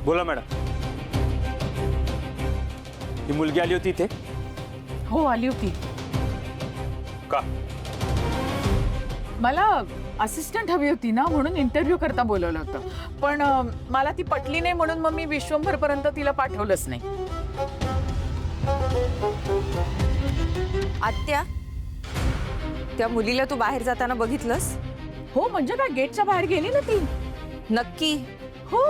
बोला मॅडम, ही मुलगी आली होती इथे? हो आली होती. का? मला असिस्टंट हवी होती ना, म्हणून इंटरव्ह्यू करता बोलवलं होतं. पण मला ती पटली नाही, म्हणून मग मी विश्वंभर पर्यंत तिला पाठवलंच नाही. आत्या, त्या मुलीला तू बाहेर जाताना बघितलंस? हो म्हणजे काय, गेटच्या बाहेर गेली ना ती. नक्की? हो.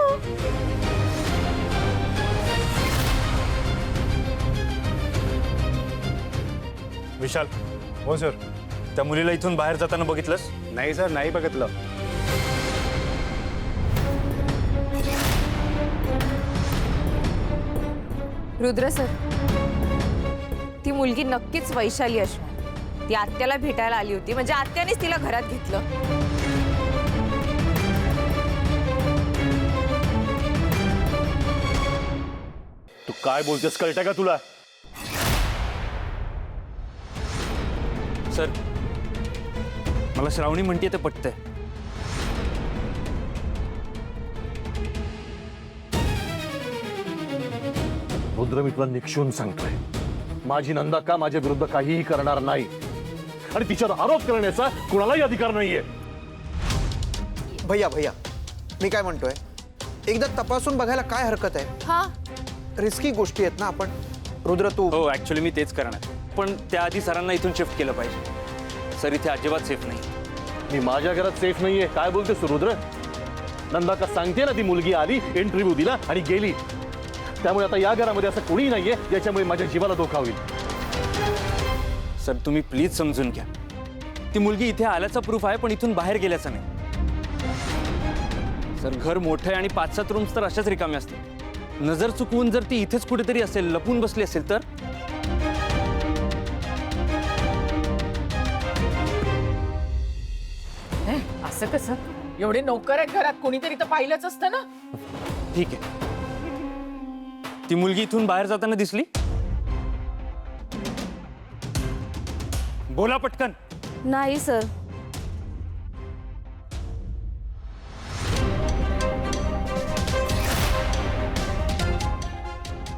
विशाल. हो सर. त्या मुलीला इथून बाहेर जाताना बघितलंस? नाही सर, नाही बघितलं. रुद्र सर, ती मुलगी नक्कीच वैशाली असणार. ती आत्याला भेटायला आली होती, म्हणजे आत्यानेच तिला घरात घेतलं. तू काय बोलतेस कळतंय का तुला? सर, मला श्रावणी म्हणते ते पटतंय. रुद्र, मी तुला निक्षून सांगतोय, माझी नंदा का माझ्या विरुद्ध काहीही करणार नाही आणि तिच्यावर आरोप करण्याचा कुणालाही अधिकार नाहीये. भैया भैया, मी काय म्हणतोय, एकदा तपासून बघायला काय हरकत आहे? हा, रिस्की गोष्टी आहेत ना. आपण रुद्र तू. हो, ऍक्च्युली मी तेच करणार, पण त्याआधी सरांना इथून शिफ्ट केलं पाहिजे. सर इथे अजिबात सेफ नाही. मी माझ्या घरात सेफ नाहीये. काय बोलतेस रुद्र? नंदा का सांगते ना, ती मुलगी आली, इंटरव्ह्यू दिला आणि गेली. त्यामुळे आता या घरामध्ये असं कोणीही नाहीये ज्याच्यामुळे माझ्या जीवाला धोका होईल. सर तुम्ही प्लीज समजून घ्या. ती मुलगी इथे आल्याचा प्रूफ आहे, पण इथून बाहेर गेल्याचा नाही. सर घर मोठं आहे आणि 5-7 रूम्स तर अशाच रिकामे असतात. नजर चुकवून जर ती इथेच कुठेतरी असेल, लपून बसली असेल तर? असं कसं? एवढे नोकर आहेत घरात, कोणीतरी तर पाहिलंच असतं ना. ठीक आहे. ती मुलगी इथून बाहेर जाताना दिसली? बोला पटकन. नाही सर.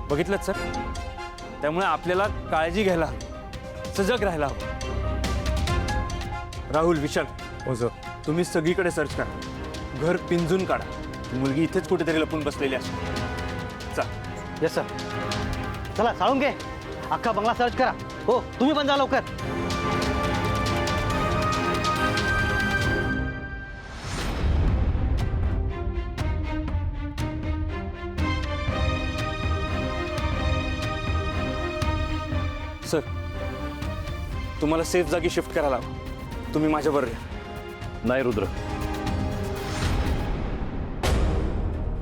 बघितलं सर, त्यामुळे आपल्याला काळजी घ्यायला हवी, सजग राहायला हवं. राहुल, विशाल, हो सर. तुम्ही सगळीकडे सर्च करा, घर पिंजून काढा. ती मुलगी इथेच कुठेतरी लपून बसलेली असेल. चल. Yes sir. चला साळुंके, अख्खा बंगला सर्च करा. हो, तुम्ही पण जा लवकर. सर, तुम्हाला सेफ जागी शिफ्ट करायला हवं. तुम्ही माझ्याबरोबर या. नाही रुद्र,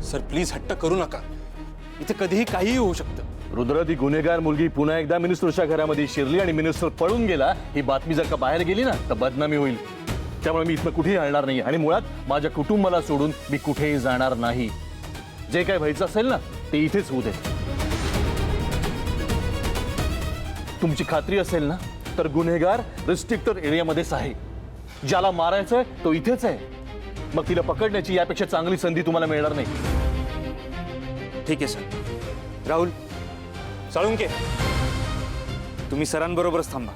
सर प्लीज हट्ट करू नका. इथे कधीही काहीही होऊ शकतं. रुद्र, ती गुन्हेगार मुलगी पुन्हा एकदा मिनिस्टरच्या घरामध्ये शिरली आणि मिनिस्टर पळून गेला, ही बातमी जर का बाहेर गेली ना तर बदनामी होईल. त्यामुळे मी इथनं कुठेही हलणार नाही आणि मुळात माझ्या कुटुंबाला सोडून मी कुठेही जाणार नाही. जे काय व्हायचं असेल ना ते इथेच होऊ दे. तुमची खात्री असेल ना तर गुन्हेगार रिस्ट्रिक्टेड एरियामध्येच आहे. ज्याला मारायचंय तो इथेच आहे. मग तिला पकडण्याची यापेक्षा चांगली संधी तुम्हाला मिळणार नाही. ठीक आहे सर. राहुल, साळुंके, तुम्ही सरांबरोबरच थांबा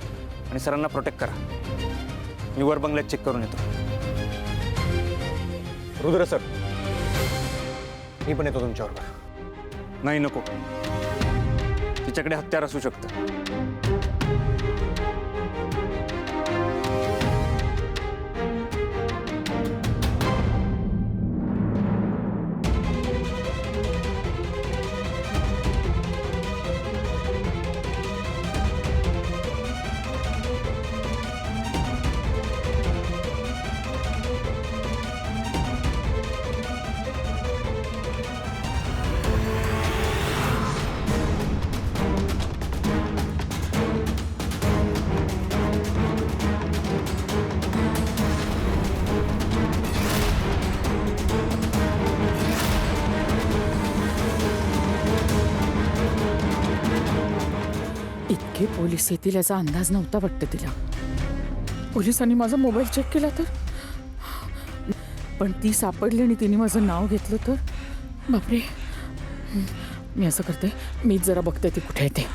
आणि सरांना प्रोटेक्ट करा. मी वर बंगल्यात चेक करून येतो. रुद्र सर, मी पण येतो तुमच्याबरोबर. नाही, नको. तिच्याकडे हत्यार असू शकतं. इतके पोलीस येतील याचा अंदाज नव्हता वाटतं तिला. पोलिसांनी माझा मोबाईल चेक केला तर, पण ती सापडली आणि तिने माझं नाव घेतलं तर बापरे, मी असं करते, मीच जरा बघते ती कुठे येते.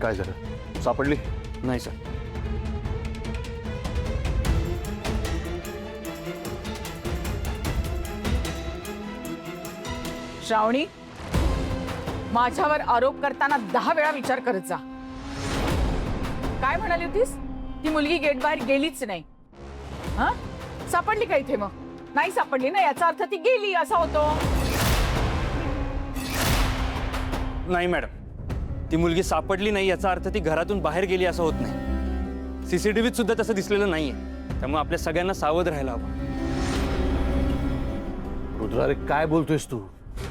काय झालं? सापडली? नाही सर. श्रावणी, माझ्यावर आरोप करताना 10 वेळा विचार करत जा. काय म्हणाली होतीस? ती मुलगी गेट बाहेर गेलीच नाही. हा, सापडली का इथे? मग नाही सापडली ना, याचा अर्थ ती गेली असा होतो. नाही मॅडम, ती मुलगी सापडली नाही याचा अर्थ ती घरातून बाहेर गेली असं होत नाही. सीसीटीव्हीत सुद्धा तसं दिसलेलं नाहीये. त्यामुळे आपल्या सगळ्यांना सावध राहायला हवं. रुद्रा, अरे काय बोलतोयस तू?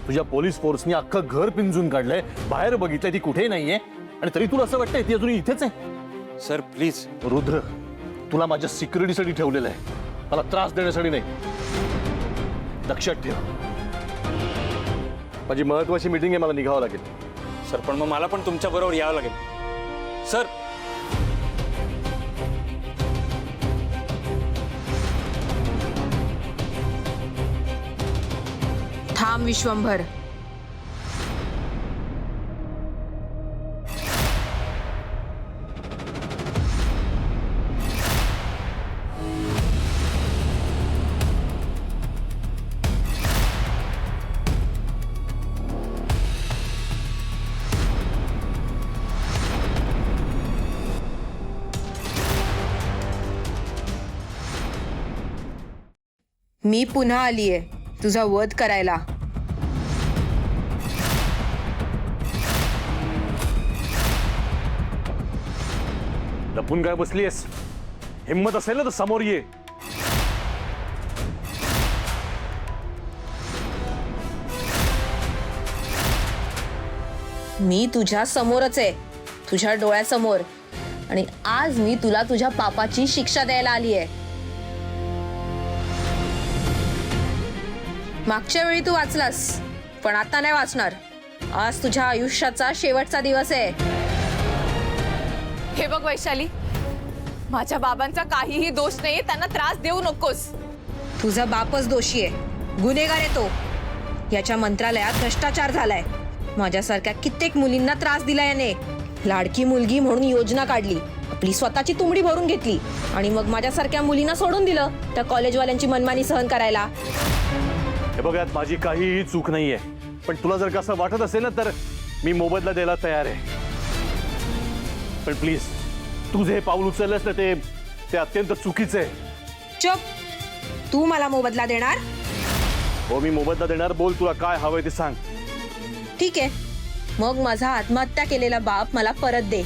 तुझ्या पोलीस फोर्सनी अख्खं घर पिंजून काढलंय, बाहेर बघितलंय, ती कुठेही नाहीये, आणि तरी तुला असं वाटतंय ती अजून इथेच आहे? Sir please. रुद्र, तुला माझ्या सिक्युरिटीसाठी ठेवलेलं आहे, मला त्रास देण्यासाठी नाही. लक्षात ठेव, माझी महत्वाची मीटिंग आहे, मला निघावं लागेल. सर पण मग मला पण तुमच्या बरोबर यावं लागेल. सर थांब विश्वंभर. मी पुन्हा आलीये तुझा वध करायला. लपून काय बसलीयस? हिम्मत असेल ना तर समोर ये. मी तुझ्या समोरच आहे, तुझ्या डोळ्यासमोर, आणि आज मी तुला तुझ्या पापाची शिक्षा द्यायला आली आहे. मागच्या वेळी तू वाचलास, पण आता नाही वाचणार. आज तुझ्या आयुष्याचा शेवटचा दिवस आहे. हे बघ वैशाली, माझ्या बाबांचा काहीही दोष नाही, त्यांना त्रास देऊ नकोस. तुझा बापच दोषी आहे, गुन्हेगार आहे तो. याच्या मंत्रालयात भ्रष्टाचार झालाय. माझ्यासारख्या कित्येक मुलींना त्रास दिला याने. लाडकी मुलगी म्हणून योजना काढली, आपली स्वतःची तुंबडी भरून घेतली, आणि मग माझ्यासारख्या मुलींना सोडून दिलं त्या कॉलेजवाल्यांची मनमानी सहन करायला. हे बघ, यात माझी काहीही चूक नाहीये, पण तुला जर का असं वाटत असेल ना तर मी मोबदला द्यायला तयार आहे. पण प्लीज, तू जे पाऊल उचललंस ना ते अत्यंत चुकीचं आहे. चुप. तू मला मोबदला देणार? हो, मी मोबदला देणार. बोल, तुला काय हवंय ते सांग. ठीक आहे, मग माझा आत्महत्या केलेला बाप मला परत दे.